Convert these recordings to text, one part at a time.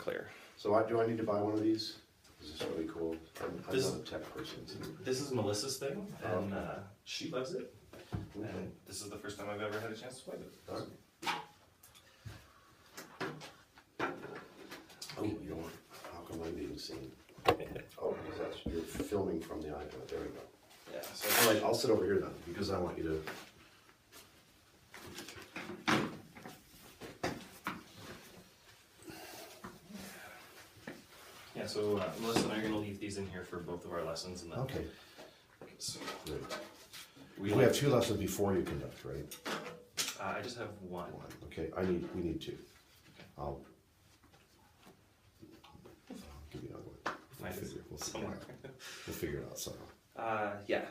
clear. So do I need to buy one of these? This is really cool. I'm not a tech person. This is Melissa's thing, and okay. she loves it. Okay. And this is the first time I've ever had a chance to play with it. All right. Oh, you don't want, how come I'm being seen? Oh, because that's, you're filming from the iPad. There we go. Yeah. So All right, I'll sit over here then, because I want you to. yeah. So Melissa and I are going to leave these in here for both of our lessons, and then Okay. so Great. we We have 2 lessons before you conduct, right? I just have one. Okay, we need 2. I'll give you another one. Find it somewhere. We'll figure it out somehow. Yeah.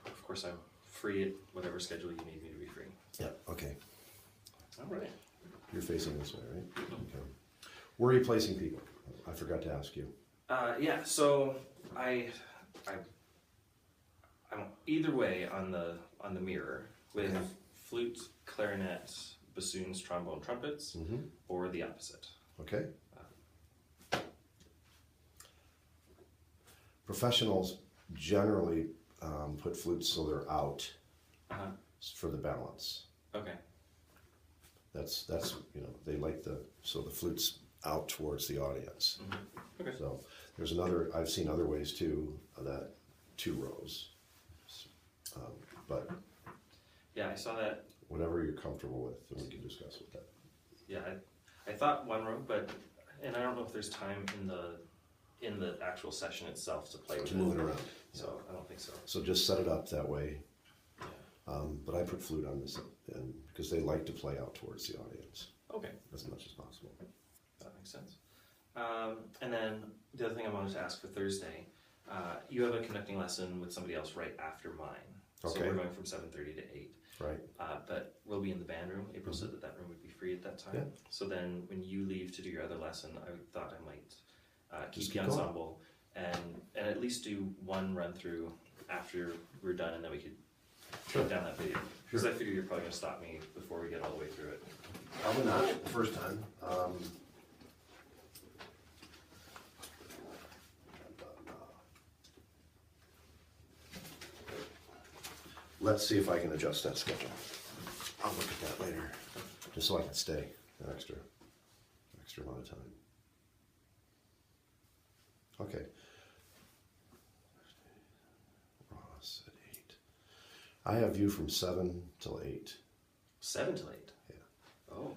Of course, I'm free at whatever schedule you need me to be free. Yeah, okay. All right. You're facing this way, right? Okay. Where are you placing people? I forgot to ask you. Yeah. So I'm either way on the mirror with Okay. flute, clarinet, bassoons, trombone, trumpets, or the opposite. Okay. Professionals generally put flutes so they're out for the balance. Okay. That's they like so the flute's out towards the audience. Okay. So there's I've seen other ways too, that 2 rows. But Yeah, I saw that. whatever you're comfortable with, and we can discuss with that. Yeah, I thought 1 row, and I don't know if there's time in the actual session itself to play with To move it around. So I don't think so. So just set it up that way. Yeah. But I put flute on this and because they like to play out towards the audience Okay. as much as possible. That makes sense. And then the other thing I wanted to ask for Thursday, you have a conducting lesson with somebody else right after mine. So Okay. we're going from 7:30 to 8. Right. But we'll be in the band room. April said that room would be free at that time. Yeah. So then when you leave to do your other lesson, I thought I might keep Just the keep going. ensemble and at least do 1 run through after we're done, and then we could take down that video. Because I figure you're probably going to stop me before we get all the way through it. Probably not the first time. Let's see if I can adjust that schedule. I'll look at that later, just so I can stay an extra amount of time. Okay. Ross at 8. I have you from 7 till 8. 7 till 8? Yeah. Oh.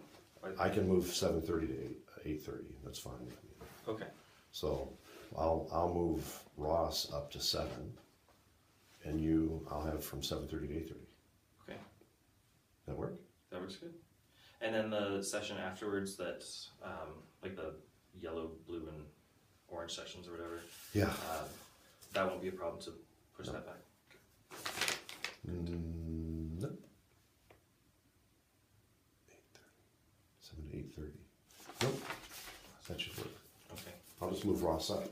I can move 7:30 to 8:30. That's fine with me. Okay. So I'll move Ross up to 7, and I'll have from 7:30 to 8:30. Okay. That work? That works good. And then the session afterwards, that's like the yellow, blue, and orange sessions or whatever. Yeah. That won't be a problem to push that back. Nope. 8:30. 7 to 8:30. Nope. That should work. Okay. I'll just move Ross up,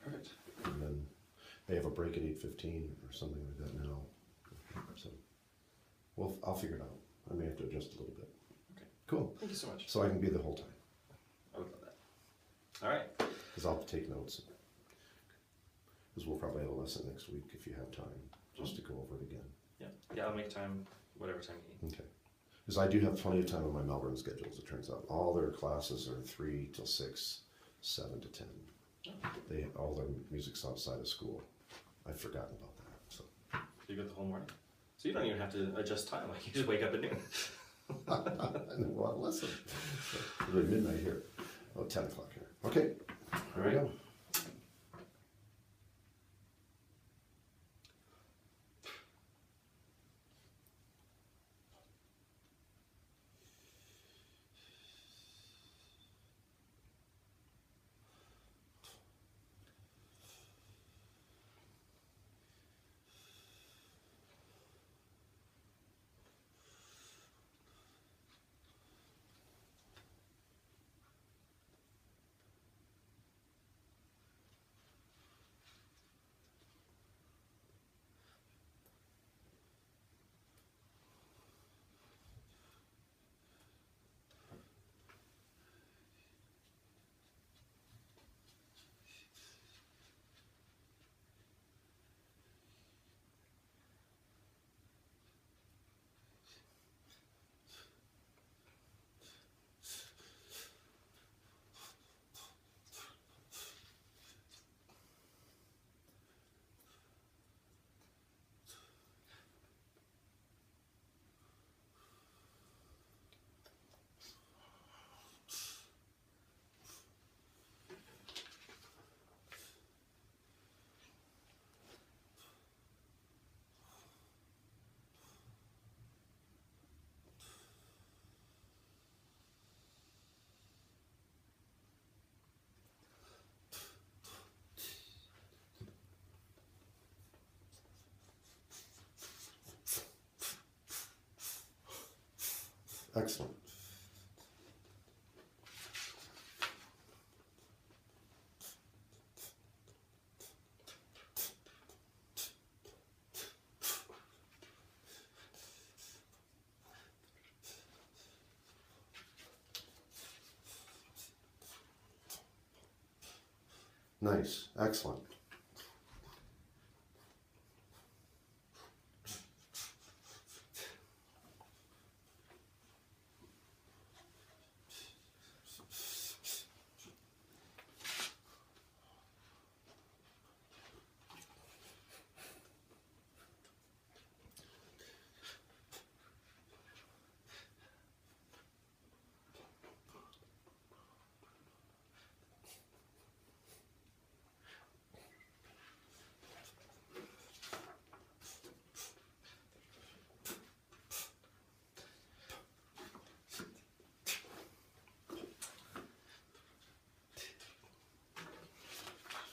Perfect. and then they have a break at 8:15 or something like that now. So, I'll figure it out. I may have to adjust a little bit. Okay. Cool. Thank you so much. So I can be the whole time, I would love that. All right. because I'll take notes. Because we'll probably have a lesson next week if you have time, just to go over it again. Yeah. Yeah, I'll make time, whatever time you need. Okay. Because I do have plenty of time on my Melbourne schedule, as it turns out. All their classes are 3 till 6, 7 to 10. All their music's outside of school. I've forgotten about that. So. You got the whole morning? So you don't even have to adjust time. Like you just wake up at noon. Well, listen. It's really midnight here. Oh, 10 o'clock here. Okay. Here we go. Excellent. Nice. Excellent.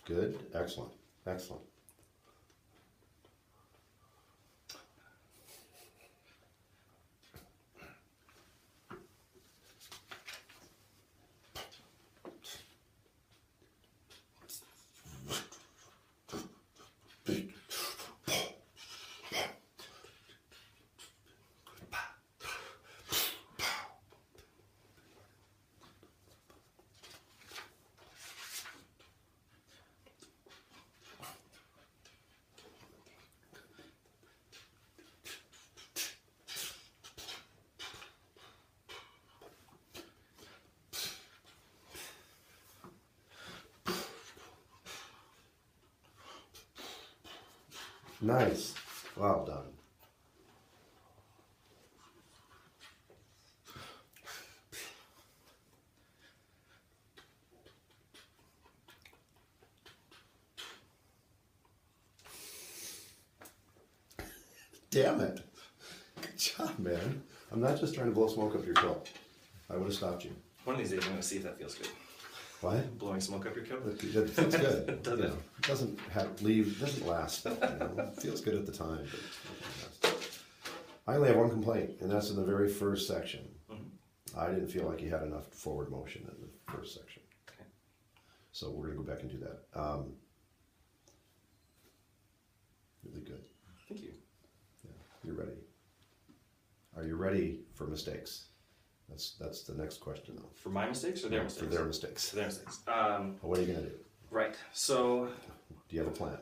Good. Excellent. Excellent. Nice. Well done. Damn it. Good job, man. I'm not just trying to blow smoke up your coat. I would have stopped you. One of these days I'm gonna see if that feels good. What? Blowing smoke up your coat? It feels good. Does You it? know, it doesn't doesn't last. You know, it feels good at the time, but it doesn't last. I only have one complaint, and that's in the very first section. Mm-hmm. I didn't feel like you had enough forward motion in the first section. Okay. So we're gonna go back and do that. Really good. Thank you. Yeah, you're ready. Are you ready for mistakes? That's the next question, though. For my mistakes or their mistakes? For their mistakes. For their mistakes. What are you gonna do? Right. So, Do you have a plan?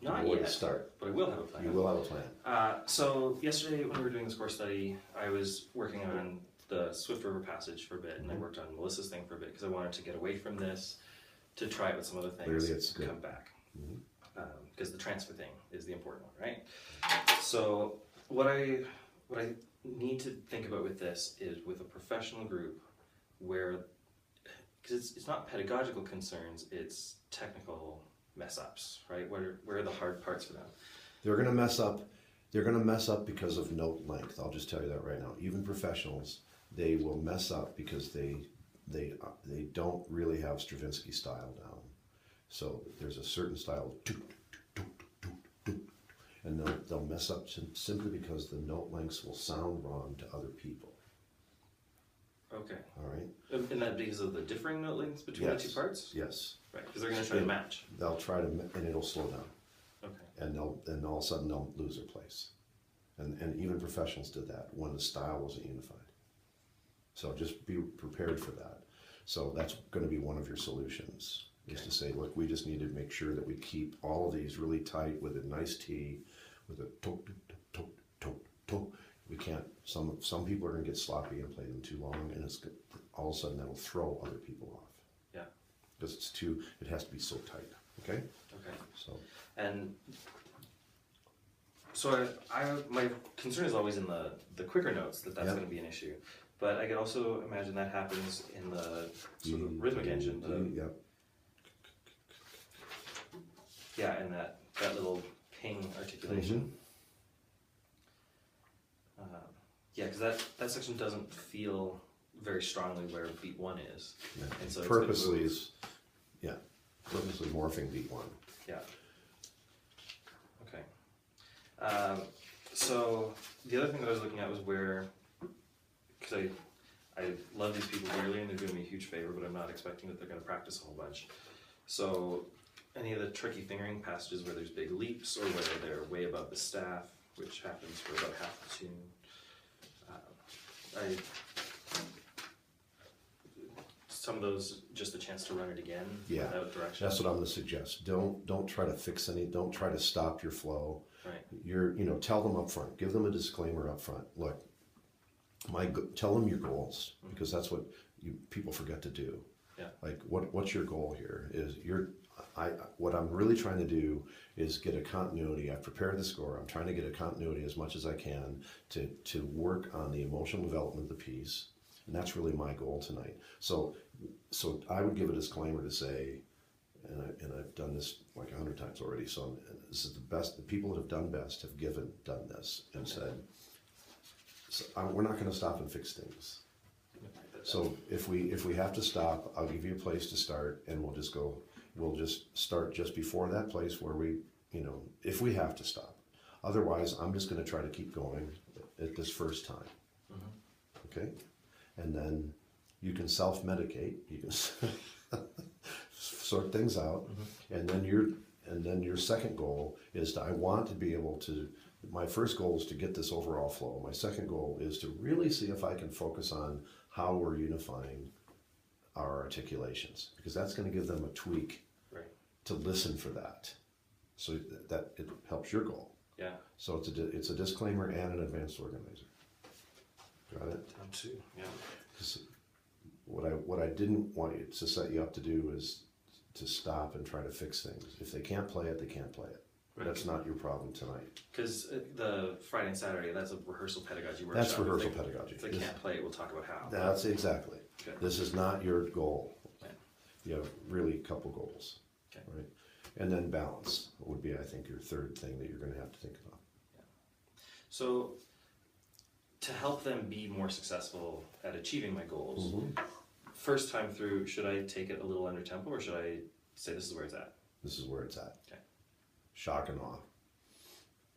not Where yet. to start? But I will have a plan. You will have a plan. So yesterday when we were doing the score study, I was working on the Swift River Passage for a bit, and I worked on Melissa's thing for a bit because I wanted to get away from this to try it with some other things. Clearly it's to good. come back. Mhm. Because the transfer thing is the important one, right? So what I need to think about with this is with a professional group where, because it's not pedagogical concerns, it's technical mess ups, right? Where are the hard parts for them? They're gonna mess up. They're gonna mess up because of note length. I'll just tell you that right now. Even professionals, they will mess up because they don't really have Stravinsky style down. So there's a certain style, and they'll mess up simply because the note lengths will sound wrong to other people. Okay. All right. And that because of the differing note lengths between the two parts? Yes. Right, because they're going to try to match. They'll try to, and it'll slow down. Okay. And all of a sudden they'll lose their place. And even professionals did that when the style wasn't unified. So just be prepared for that. So that's going to be one of your solutions, is to say, look, we just need to make sure that we keep all of these really tight with a nice T, with a toke, toke, toke, toke. We can't, some people are going to get sloppy and play them too long, and it's all of a sudden that'll throw other people off. Yeah. Because it has to be so tight, okay? Okay. So, And so my concern is always in the quicker notes that's Yeah. going to be an issue. But I can also imagine that happens in the sort of rhythmic engine. Yep. Yeah, and that little ping articulation. Yeah, because that section doesn't feel very strongly where beat one is. Yeah. And so it's Purposely gonna is, yeah, purposely morphing beat one. Yeah. Okay. So the other thing that I was looking at was where because I love these people dearly and they're doing me a huge favor, but I'm not expecting that they're going to practice a whole bunch. So any of the tricky fingering passages where there's big leaps or where they're way above the staff, which happens for about half the tune, some of those just a chance to run it again without direction. That's what I'm going to suggest. Don't try to fix don't try to stop your flow. Right. Tell them up front. Give them a disclaimer up front. Look, tell them your goals, because that's what people forget to do. Yeah. Like what's your goal here? What I'm really trying to do is get a continuity. I've prepared the score. I'm trying to get a continuity as much as I can to work on the emotional development of the piece. And that's really my goal tonight. So I would give a disclaimer to say, and I've done this like 100 times already, so this is the best. The people that have done best have done this and said, we're not going to stop and fix things. So if we have to stop, I'll give you a place to start, and we'll just start just before that place where we, if we have to stop. Otherwise, I'm just going to try to keep going at this first time. Mm-hmm. Okay? And then you can self-medicate. You can sort things out. Mm-hmm. And then your second goal is I want to be able to. My first goal is to get this overall flow. My second goal is to really see if I can focus on how we're unifying our articulations, because that's going to give them a tweak to listen for that, so that it helps your goal. Yeah. So it's a disclaimer and an advanced organizer. Got it? Down two. Yeah. What I didn't want you to set you up to do is to stop and try to fix things. If they can't play it, they can't play it. Right. That's not your problem tonight. Because the Friday and Saturday, that's a rehearsal pedagogy workshop. That's rehearsal pedagogy. If they can't play it, we'll talk about how. That's exactly. Okay. This is not your goal. Okay. You have really a couple goals. Okay. Right? And then balance would be, I think, your third thing that you're going to have to think about. Yeah. So to help them be more successful at achieving my goals, first time through, should I take it a little under tempo, or should I say this is where it's at? This is where it's at. Okay. Shock and awe.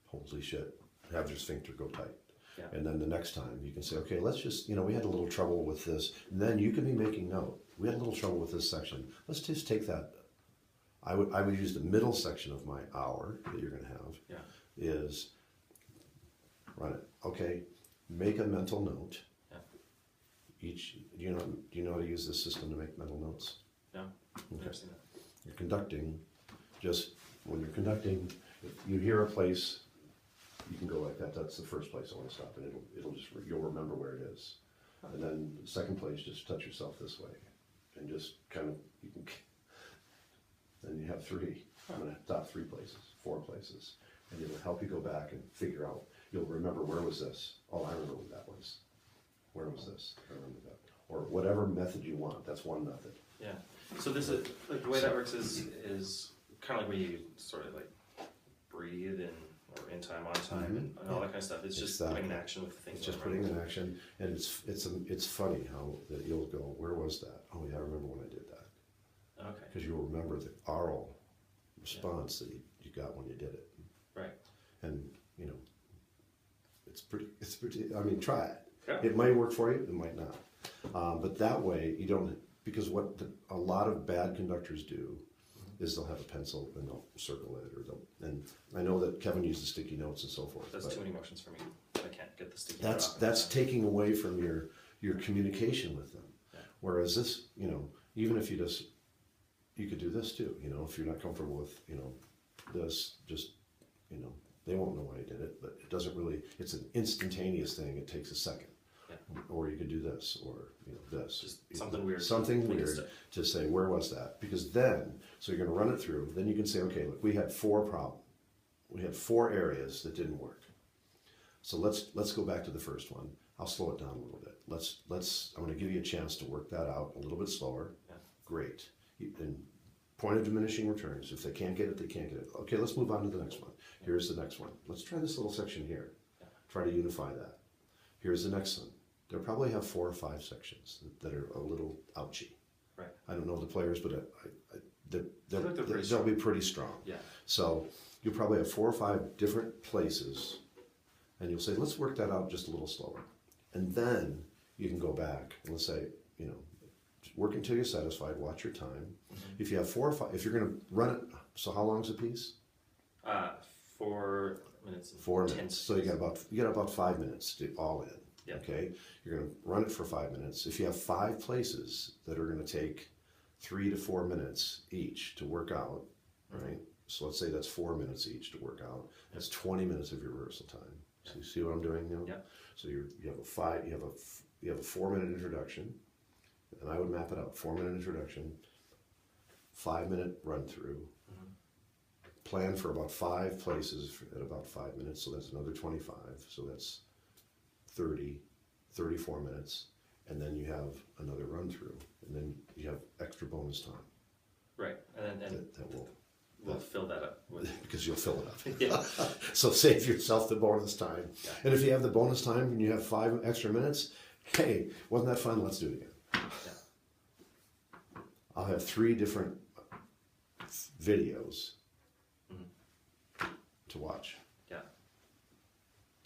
Holy shit. Have your sphincter go tight. Yeah. And then the next time you can say, okay, let's just, we had a little trouble with this. And then you can be making note. We had a little trouble with this section. Let's just take that. I would use the middle section of my hour that you're going to have. Yeah. Is run it. Okay. Make a mental note. Yeah. Do you know how to use this system to make mental notes? No. Okay. Never seen that. You're conducting. Just when you're conducting, if you hear a place, you can go like that. That's the first place I want to stop, and you'll remember where it is. And then the second place, just touch yourself this way, and just kind of then you have three. I'm going to top 3 places, 4 places, and it'll help you go back and figure out. You'll remember, where was this? Oh, I remember what that was. Where was this? I remember that. Or whatever method you want. That's one method. Yeah. So this is like the way that works is kind of like when you sort of like breathe and or in time, on time, and all that kind of stuff. It's just putting in action with the things. It's just putting in action, and it's funny how that you'll go, where was that? Oh yeah, I remember when I did that. Okay. Because you'll remember the oral response that you got when you did it. Right. And it's pretty. I mean, try it. Yeah. It might work for you. It might not. But that way you don't. Because what a lot of bad conductors do is they'll have a pencil and they'll circle it, and I know that Kevin uses sticky notes and so forth. That's too many motions for me. I can't get the sticky note off. That's taking away from your communication with them. Yeah. Whereas this, even if you could do this too. If you're not comfortable with this, just they won't know why you did it, but it doesn't really. It's an instantaneous thing. It takes a second. Yeah. Or you could do this, or this. Just something weird. Something weird to say, where was that? Because then, so you're going to run it through. Then you can say, okay, look, we had 4 problems. We had 4 areas that didn't work. So let's go back to the first one. I'll slow it down a little bit. I'm going to give you a chance to work that out a little bit slower. Yeah. Great. And point of diminishing returns. If they can't get it, they can't get it. Okay, let's move on to the next one. Here's the next one. Let's try this little section here. Yeah. Try to unify that. Here's the next one. They'll probably have 4 or 5 sections that are a little ouchy. Right. I don't know the players, but they'll be pretty strong. Yeah. So you'll probably have 4 or 5 different places, and you'll say, let's work that out just a little slower. And then you can go back and let's say, you know, work until you're satisfied, watch your time. If you have 4 or 5, if you're going to run it, so how long is a piece? 4 minutes. And 4 10 minutes. So you got about 5 minutes to all in. Yeah. Okay. You're going to run it for 5 minutes. If you have 5 places that are going to take 3 to 4 minutes each to work out, right? So let's say that's 4 minutes each to work out. That's 20 minutes of your rehearsal time. So you see what I'm doing now? Yeah. So you have a 4-minute introduction, and I would map it out. 4-minute introduction, 5-minute run through. Plan for about 5 places at about 5 minutes, so that's another 25. So that's 30, 34 minutes, and then you have another run through, and then you have extra bonus time. Right, and That will. we'll fill that up with. Because you'll fill it up. Yeah. So save yourself the bonus time. Yeah. And if you have the bonus time and you have 5 extra minutes, hey, wasn't that fun? Let's do it again. Yeah. I'll have 3 different videos to watch. Yeah.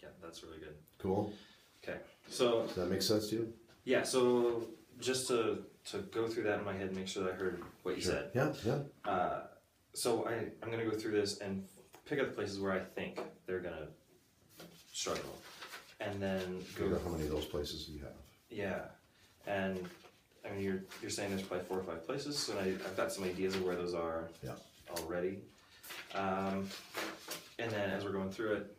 Yeah, that's really good. Cool. Okay, so Does that make sense to you? yeah, so just to go through that in my head and make sure that I heard what you said. Yeah, yeah. So I'm going to go through this and pick up the places where I think they're going to struggle. And then Figure out how many of those places you have. Yeah. And I mean, you're saying there's probably 4 or 5 places, so I've got some ideas of where those are already. And then as we're going through it,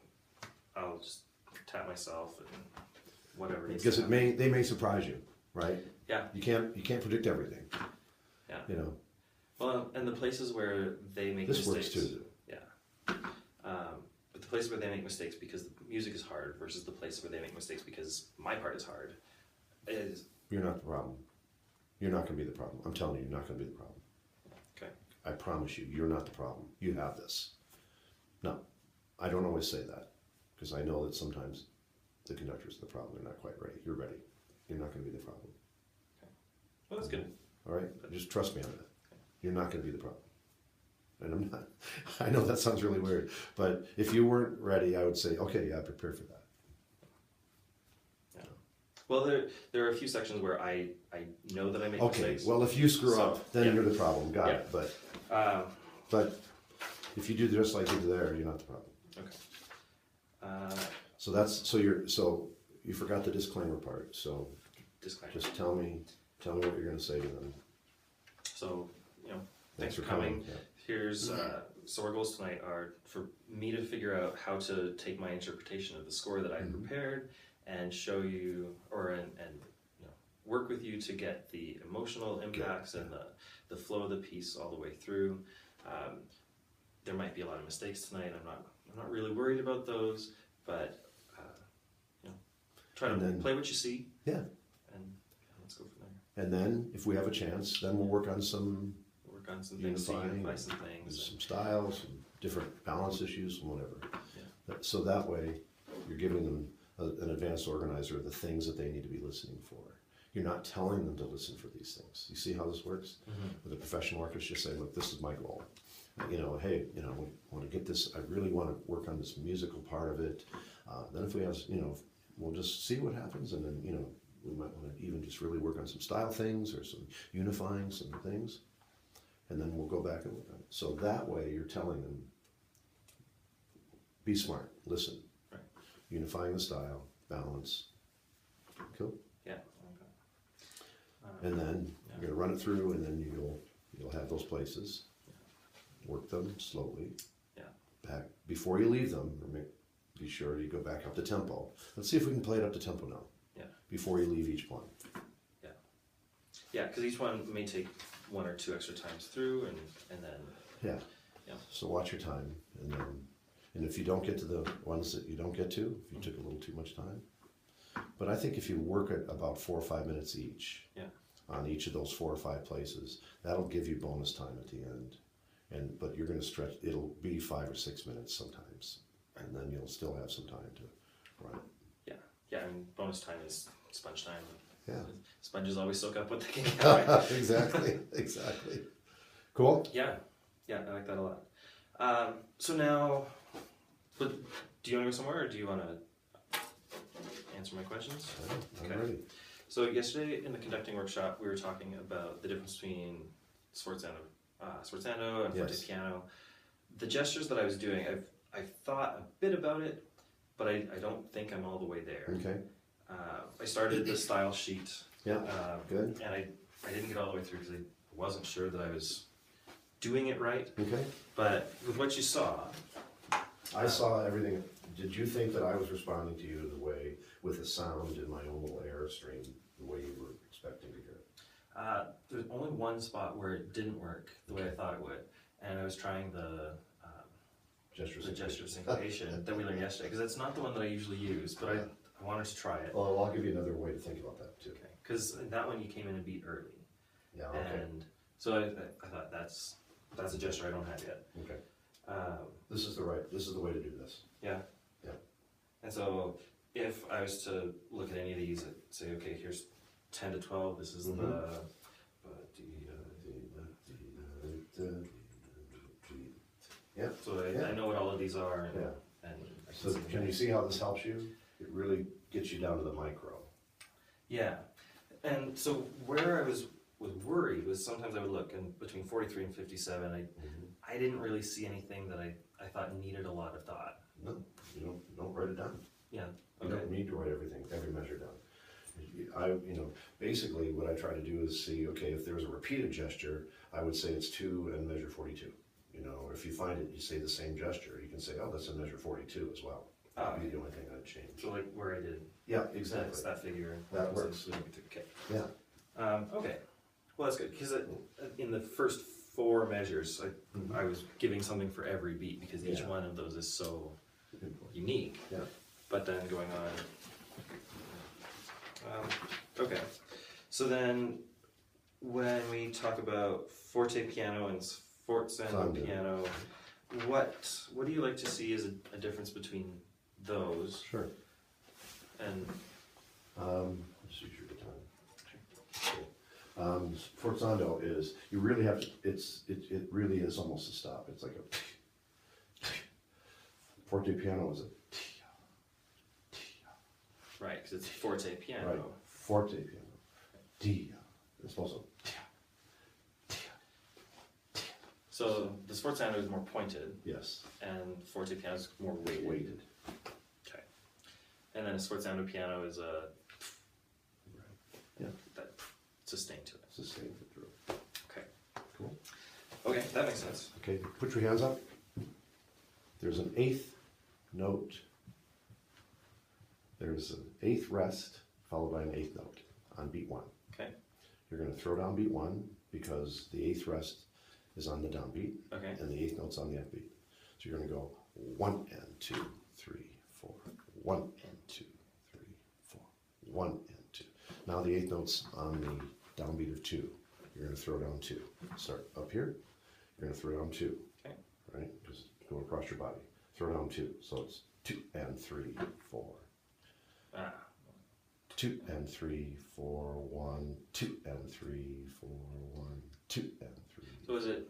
I'll just tap myself and whatever needs Because to happen. they may surprise you, right? Yeah. You can't predict everything. Yeah. You know. Well, and the places where they make This mistakes. works too. Yeah. But the places where they make mistakes because the music is hard versus the places where they make mistakes because my part is hard. You're not the problem. You're not going to be the problem. I'm telling you, you're not going to be the problem. Okay. I promise you, you're not the problem. You have this. No, I don't always say that because I know that sometimes the conductor's the problem. They're not quite ready. You're ready. You're not going to be the problem. Okay. Well, that's good. All right? Just trust me on that. You're not going to be the problem. And I'm not. I know that sounds really weird, but if you weren't ready, I would say, okay, yeah, prepare for that. Yeah. Well, there are a few sections where I know that I make Okay, mistakes. well, if you screw So, up, then yeah. you're the problem. Got Yeah. it. But But if you do just like you do there, you're not the problem. okay. So you forgot the disclaimer part. So Disclaimer. just tell me what you're going to say to them. So, thanks for coming. Yeah. Here's so our goals tonight are for me to figure out how to take my interpretation of the score that I prepared and show you and work with you to get the emotional impacts and the flow of the piece all the way through. There might be a lot of mistakes tonight. I'm not really worried about those, but try to play what you see. Yeah. And let's go from there. And then if we have a chance, then we'll work on some Work on some things, unify some things. some styles, some different balance issues, whatever. Yeah. So that way, you're giving them an advanced organizer the things that they need to be listening for. You're not telling them to listen for these things. You see how this works? With a professional orchestra, say, look, this is my goal. Hey, we want to get this. I really want to work on this musical part of it. Then if we have, we'll just see what happens, and then we might want to even just really work on some style things or some unifying some things. And then we'll go back and work on it. So that way you're telling them, be smart, listen. Right. Unifying the style, balance. Cool. Yeah. And then you're going to run it through, and then you'll have those places. Work them slowly. Yeah. Back before you leave them. Be sure you go back up to tempo. Let's see if we can play it up to tempo now. Yeah. Before you leave each one. Yeah. Yeah, because each one may take 1 or 2 extra times through, and then. Yeah. Yeah. So watch your time, and if you don't get to the ones that you don't get to, if you took a little too much time. But I think if you work at about 4 or 5 minutes each. Yeah. On each of those 4 or 5 places, that'll give you bonus time at the end. But you're going to stretch. It'll be 5 or 6 minutes sometimes, and then you'll still have some time to run it. Yeah. Yeah, and bonus time is sponge time. Yeah. Sponges always soak up what they can get, right? Exactly. Cool. Yeah, I like that a lot. So now, but do you want to go somewhere, or do you want to answer my questions? I'm Okay. ready. So yesterday in the conducting workshop, we were talking about the difference between sforzando and forte Yes. piano. The gestures that I was doing, I've thought a bit about it, but I don't think I'm all the way there. Okay. I started the style sheet. Yeah. Good. And I didn't get all the way through because I wasn't sure that I was doing it right. Okay. But with what you saw, I saw everything. Did you think that I was responding to you the way, with the sound in my own little airstream, the way you were expecting to hear it? there's only one spot where it didn't work the way I thought it would, and I was trying the gesture syncopation that we learned yesterday, because it's not the one that I usually use, but I wanted to try it. Well, I'll give you another way to think about that too. Okay, because that one you came in a beat early, Yeah. Okay. and so I thought that's a gesture I don't have yet. Okay. This is the way to do this. Yeah. Yeah. And so if I was to look at any of these and say, okay, here's 10 to 12, this is the Yeah. so I know what all of these are, and, Yeah. and I So can you see how this helps you? It really gets you down to the micro. Yeah, and so where I was worried was sometimes I would look, and between 43 and 57, I didn't really see anything that I thought needed a lot of thought. No, you don't write it down. Yeah. You don't need to write every measure down. Basically what I try to do is see, okay, if there's a repeated gesture, I would say it's 2 and measure 42. Or if you find it, you say the same gesture, you can say, oh, that's a measure 42 as well. That would be the only thing I'd change. So like where I did. Yeah, exactly. That figure. That works. Okay. Yeah. Okay. Well, that's good, because in the first 4 measures, I was giving something for every beat, because each one of those is so unique. Yeah. But then going on. Okay. So then, when we talk about forte piano and sforzando piano, what do you like to see as a difference between those? Sure. And let's use your time. Sforzando is, you really have to, it really is almost a stop. It's like a forte piano is a right, because it's forte piano. right, forte piano. Dia. It's also So the sforzando is more pointed, yes, and forte piano is more weighted. weighted. Okay. And then a sforzando piano is a Yeah, that sustain to it. sustain it through. Okay. Cool. Okay, that makes sense. Okay, put your hands up. There's an 8th note. There's an 8th rest followed by an 8th note on beat 1. Okay. You're going to throw down beat 1 because the 8th rest is on the downbeat Okay. and the 8th note's on the upbeat. So you're going to go 1 and 2, 3, 4, 1 and 2, 3, 4, 1 and 2. Now the 8th note's on the downbeat of 2. You're going to throw down 2. Start up here. You're going to throw down 2. Okay. Right? Just go across your body. Throw down 2. So it's 2 and 3, 4. 2 and 3, 4, 1, 2 and 3, 4, 1, 2 and 3. So is it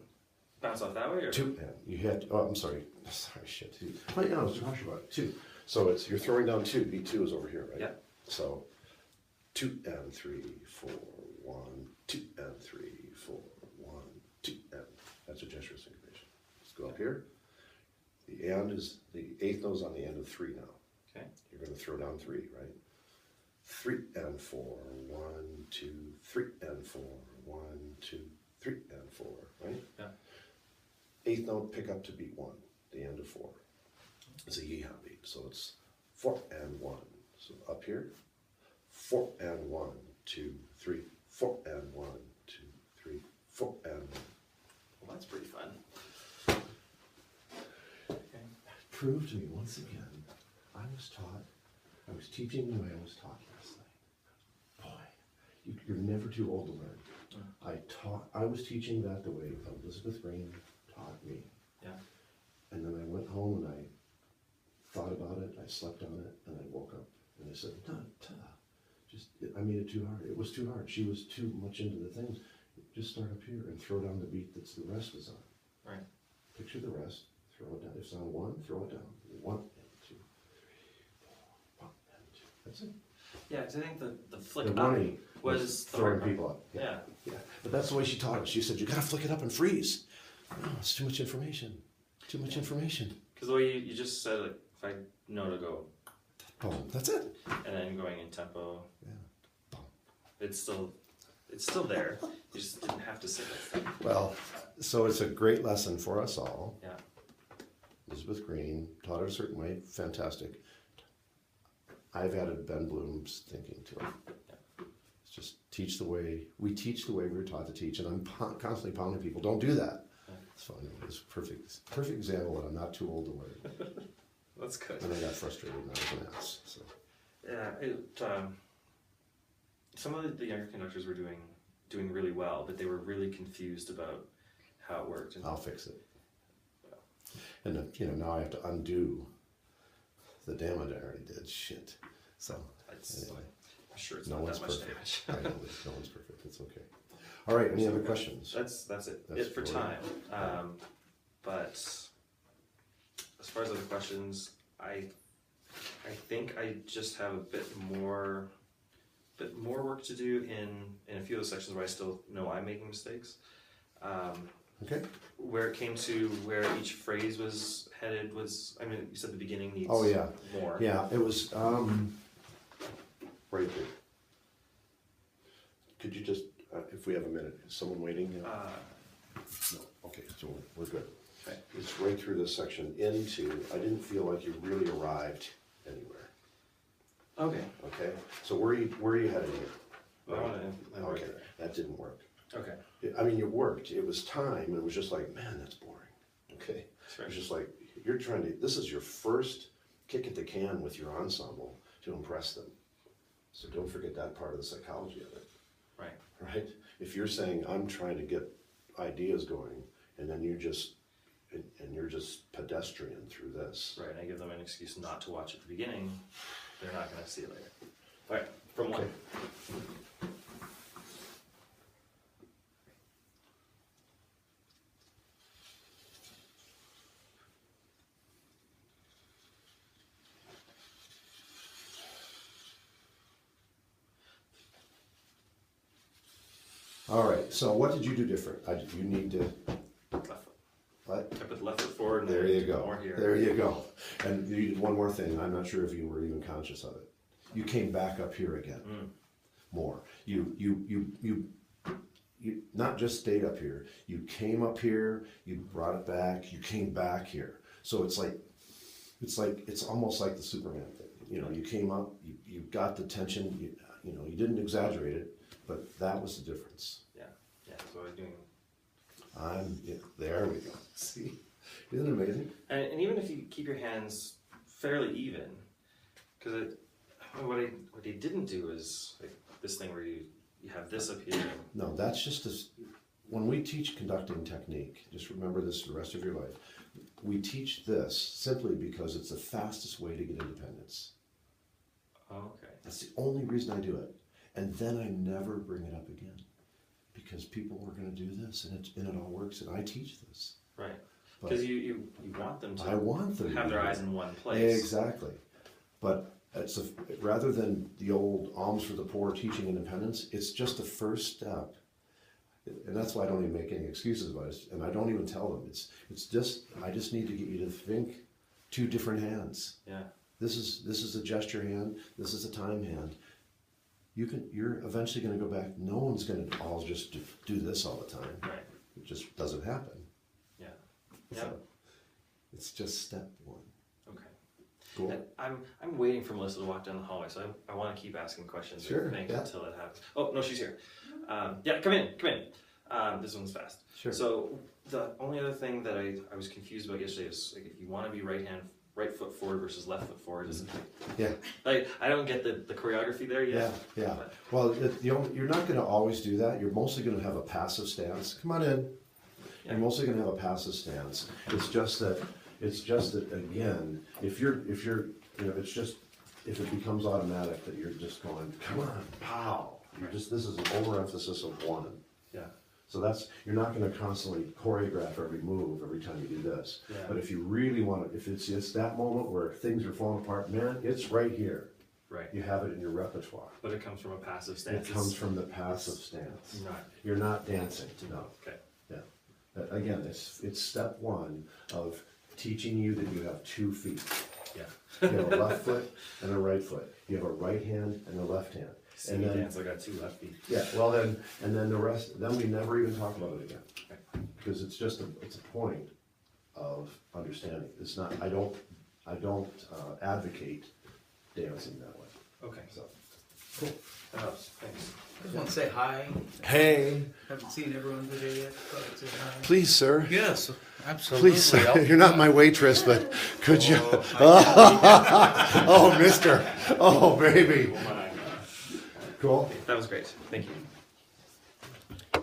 bounce off that way, or 2 and you had. Oh, I'm sorry. Sorry, shit. Oh yeah, I was talking about 2. So it's you're throwing down 2. Beat 2 is over here, right? Yeah. So 2 and 3, 4, 1, 2 and 3, 4, 1, 2 and. That's a gesture syncopation. Let's go up here. The and is the 8th note is on the end of 3 now. Okay. You're going to throw down 3, right? 3 and 4, 1, 2, 3 and 4, 1, 2, 3 and 4, right? Yeah. 8th note, pick up to beat 1, the end of 4. It's a yeehaw beat, so it's 4 and 1. So up here, 4 and 1, 2, 3, 4 and 1, 2, 3, 4 and 1. Well, that's pretty fun. Okay. Prove to me once again, I was teaching the way I was taught last night. Boy, you're never too old to learn. I was teaching that the way Elizabeth Green taught me. Yeah. And then I went home and I thought about it, I slept on it, and I woke up and I said, I made it too hard. It was too hard. She was too much into the things. Just start up here and throw down the beat that's the rest is on. Right. Picture the rest, throw it down. If it's on 1, throw it down. 1 and 2, 3, 4, 1 and 2. That's it. Yeah, because I think the flick The up money was the throwing hard part. people up. Yeah. Yeah, but that's the way she taught us. She said, you gotta flick it up and freeze. No, it's too much information. Too much information. Because the way you just said, like, if I know to go, Boom, that's it. and then going in tempo, Yeah. Boom. it's still there. You just didn't have to say it. Well, so it's a great lesson for us all. Yeah. Elizabeth Green taught it a certain way. Fantastic. I've added Ben Bloom's thinking to it. It's just we teach the way we were taught to teach, and I'm constantly pounding people, don't do that. Yeah. It's funny. It's a perfect example that I'm not too old to learn. That's good. And I got frustrated and I was an ass. So. Yeah, some of the younger conductors were doing really well, but they were really confused about how it worked. And I'll fix it. And then, now I have to undo the damage I already did. Shit. So anyway, I'm sure it's no not one's that much perfect. damage. I know this. No one's perfect. It's okay. All right. Any other questions? That's it. That's It for for time. But as far as other questions, I think I just have a bit more work to do in a few of the sections where I still know I'm making mistakes. Okay. Where it came to where each phrase was headed was, I mean, you said the beginning needs Oh, yeah. more. Yeah, it was right there. Could you just, if we have a minute, is someone waiting? No. Okay, so we're good. Okay. It's right through this section into, I didn't feel like you really arrived anywhere. Okay. Okay, so where are you headed here? I'm right Okay, there. that didn't work. Okay. I mean, it worked. It was time, and it was just like, man, that's boring. Okay, Sure. it was just like this is your first kick at the can with your ensemble to impress them. So don't forget that part of the psychology of it. Right. Right? If you're saying I'm trying to get ideas going, and then you're just pedestrian through this. Right, and I give them an excuse not to watch at the beginning, they're not going to see it later. All right, from one. All right. So what did you do different? You need to. Left foot. What? I put the left foot forward and There then you go. more here. There you go. And you did one more thing. I'm not sure if you were even conscious of it. You came back up here again. More. You not just stayed up here. You came up here. You brought it back. You came back here. So it's almost like the Superman thing. You came up. You got the tension. You didn't exaggerate it, but that was the difference. Yeah. So I'm doing. There we go. See, isn't it amazing? And even if you keep your hands fairly even, because what I didn't do is like this thing where you have this up here. No, that's just when we teach conducting technique, just remember this for the rest of your life. We teach this simply because it's the fastest way to get independence. Oh, okay. That's the only reason I do it. And then I never bring it up again. Because people are going to do this and it all works, and I teach this. Right. Because you want them to I want them have to their eyes in one place. Exactly. But rather than the old alms for the poor teaching independence, it's just the first step. And that's why I don't even make any excuses about it. And I don't even tell them. I just need to get you to think two different hands. Yeah. This is a gesture hand, this is a time hand. You're eventually going to go back. No one's going to all just do this all the time. Right. It just doesn't happen. Yeah. So it's just step one. Okay. Cool. And I'm waiting for Melissa to walk down the hallway, so I want to keep asking questions. Sure, Until it happens. Oh no, she's here. Yeah, come in. This one's fast. Sure. So the only other thing that I was confused about yesterday is like if you want to be right foot forward versus left foot forward, is Yeah. like I don't get the choreography there yet. Yeah. Well, you're not going to always do that. You're mostly going to have a passive stance. Come on in. Yeah. You're mostly going to have a passive stance. It's just that again, if it becomes automatic that you're just going, come on, pow. This is an overemphasis of one. Yeah. So you're not going to constantly choreograph every move every time you do this. Yeah. But if you really want to, if it's that moment where things are falling apart, man, it's right here. Right. You have it in your repertoire. But it comes from a passive It stance. comes from the passive stance. Not. You're not dancing, no. Okay. Yeah. Again, it's step one of teaching you that you have 2 feet. Yeah. You have a left foot and a right foot. You have a right hand and a left hand. Singing dance, I got 2 left feet. Yeah, well then, and then the rest, then we never even talk about it again. Okay. Because it's just it's a point of understanding. It's not, I don't advocate dancing that way, Okay. so. Cool. That helps. Thanks. I just want to say hi. Hey, Haven't seen everyone today yet. Thought I'd say hi. please, sir. Yes, absolutely. Please, sir. You're not my waitress, but could you? Oh, Oh, mister. Oh, baby. Oh my. Cool. That was great. Thank you.